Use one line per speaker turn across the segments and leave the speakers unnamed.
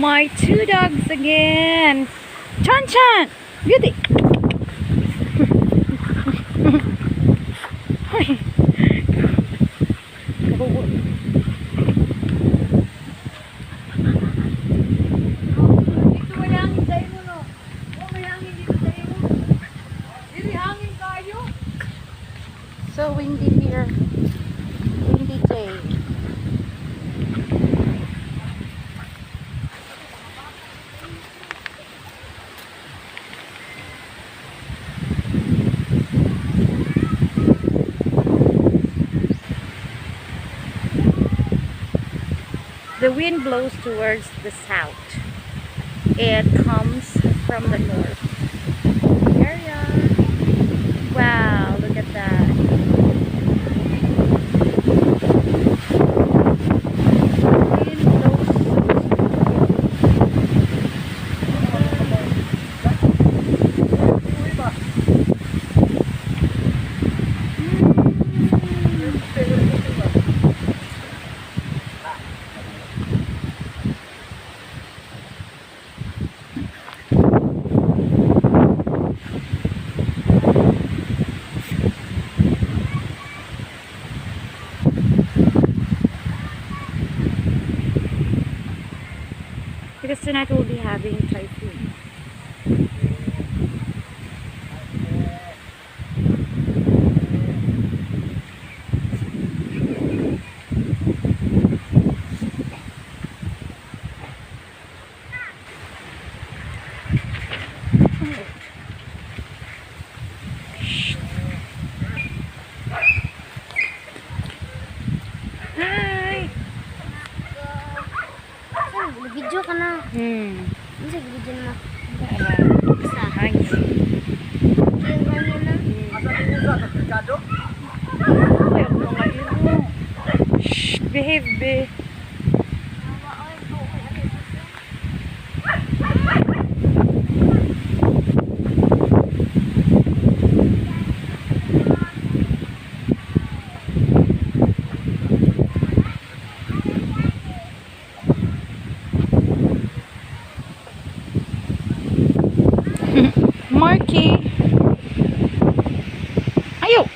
my two dogs again. Chan Chan! Beauty! So windy here. Windy day. The wind blows towards the south. It comes from the north. Area. Wow, look at that. Wind blows because tonight we'll be having typhoon. Hi!
Video ka na. Ano sa video na? Isa.
Hangin.
Yung ganyan na.
Ay, ako mga ilo. Shh! Behave, be. Marky. Ayaw.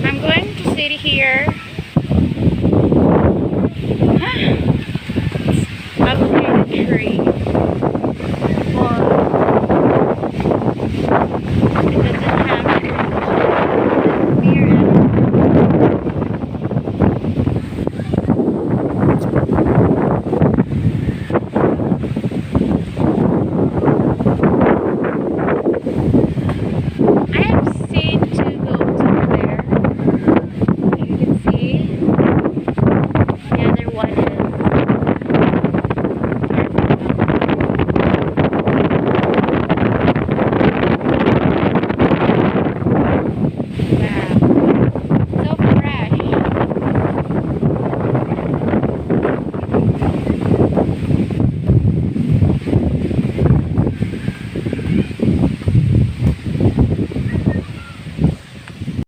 I'm going to sit here. Up in the tree.